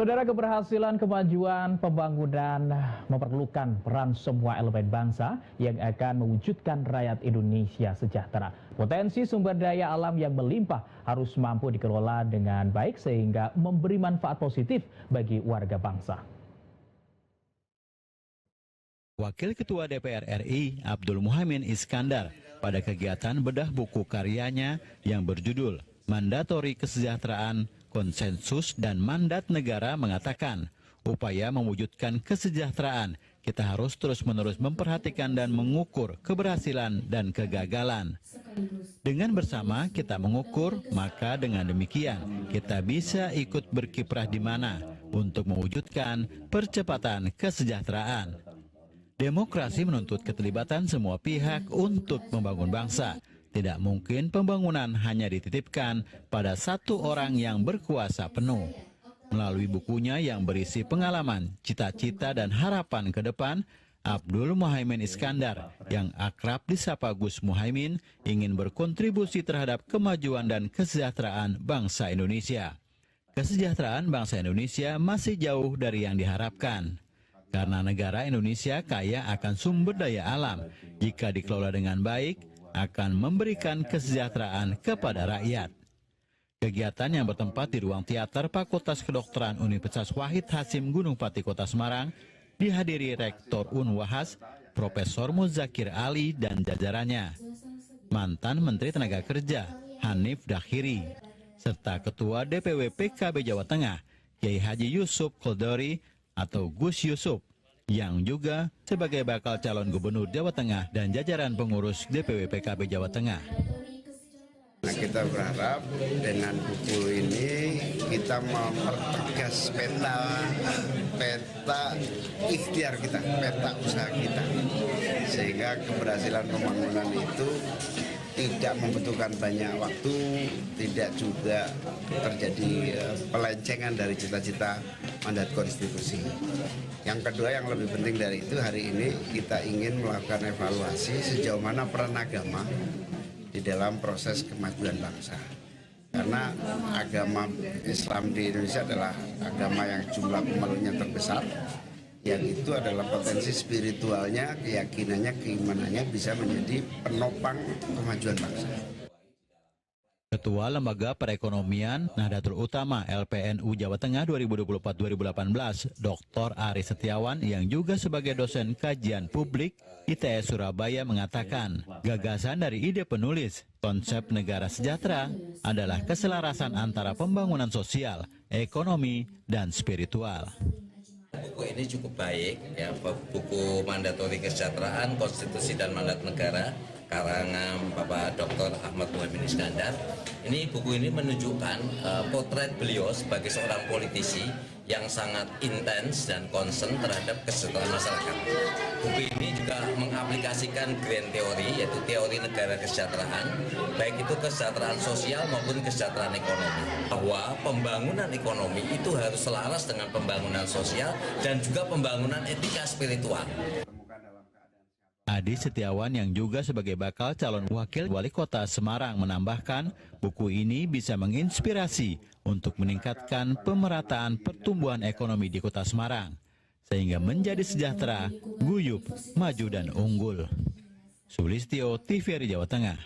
Saudara, keberhasilan kemajuan pembangunan memerlukan peran semua elemen bangsa yang akan mewujudkan rakyat Indonesia sejahtera. Potensi sumber daya alam yang melimpah harus mampu dikelola dengan baik sehingga memberi manfaat positif bagi warga bangsa. Wakil Ketua DPR RI Abdul Muhaimin Iskandar pada kegiatan bedah buku karyanya yang berjudul Mandatori Kesejahteraan, Konsensus dan Mandat Negara mengatakan, upaya mewujudkan kesejahteraan, kita harus terus-menerus memperhatikan dan mengukur keberhasilan dan kegagalan. Dengan bersama kita mengukur, maka dengan demikian kita bisa ikut berkiprah di mana untuk mewujudkan percepatan kesejahteraan. Demokrasi menuntut keterlibatan semua pihak untuk membangun bangsa. Tidak mungkin pembangunan hanya dititipkan pada satu orang yang berkuasa penuh. Melalui bukunya yang berisi pengalaman, cita-cita dan harapan ke depan, Abdul Muhaimin Iskandar yang akrab disapa Gus Muhaimin ingin berkontribusi terhadap kemajuan dan kesejahteraan bangsa Indonesia. Kesejahteraan bangsa Indonesia masih jauh dari yang diharapkan. Karena negara Indonesia kaya akan sumber daya alam, jika dikelola dengan baik, akan memberikan kesejahteraan kepada rakyat. Kegiatan yang bertempat di ruang teater Fakultas Kedokteran Universitas Wahid Hasim Gunung Pati Kota Semarang dihadiri Rektor Unwahas, Profesor Muzakir Ali dan jajarannya, mantan Menteri Tenaga Kerja Hanif Dakhiri, serta Ketua DPW PKB Jawa Tengah Kiai Haji Yusuf Qodori atau Gus Yusuf, yang juga sebagai bakal calon gubernur Jawa Tengah dan jajaran pengurus DPW PKB Jawa Tengah. Nah, kita berharap dengan buku ini kita mempertegas peta ikhtiar kita, peta usaha kita, sehingga keberhasilan pembangunan itu tidak membutuhkan banyak waktu, tidak juga terjadi pelencengan dari cita-cita mandat konstitusi. Yang kedua yang lebih penting dari itu, hari ini kita ingin melakukan evaluasi sejauh mana peran agama di dalam proses kemajuan bangsa. Karena agama Islam di Indonesia adalah agama yang jumlah pemeluknya terbesar, yang itu adalah potensi spiritualnya, keyakinannya, keimanannya bisa menjadi penopang kemajuan bangsa. Ketua Lembaga Perekonomian Nahdlatul Ulama LPNU Jawa Tengah 2024-2018, Dr. Ari Setiawan yang juga sebagai dosen kajian publik ITS Surabaya mengatakan, gagasan dari ide penulis konsep negara sejahtera adalah keselarasan antara pembangunan sosial, ekonomi, dan spiritual. Buku ini cukup baik, ya, buku Mandatori Kesejahteraan, Konstitusi dan Mandat Negara, karangan Bapak Dr. Ahmad Muhaimin Iskandar. Buku ini menunjukkan potret beliau sebagai seorang politisi yang sangat intens dan concern terhadap kesejahteraan masyarakat. Buku ini juga mengaplikasikan grand teori, yaitu teori negara kesejahteraan, baik itu kesejahteraan sosial maupun kesejahteraan ekonomi. Bahwa pembangunan ekonomi itu harus selaras dengan pembangunan sosial dan juga pembangunan etika spiritual. Adi Setiawan yang juga sebagai bakal calon wakil wali kota Semarang menambahkan, buku ini bisa menginspirasi untuk meningkatkan pemerataan pertumbuhan ekonomi di kota Semarang, sehingga menjadi sejahtera, guyup, maju dan unggul. Sulistyo, TVRI Jawa Tengah.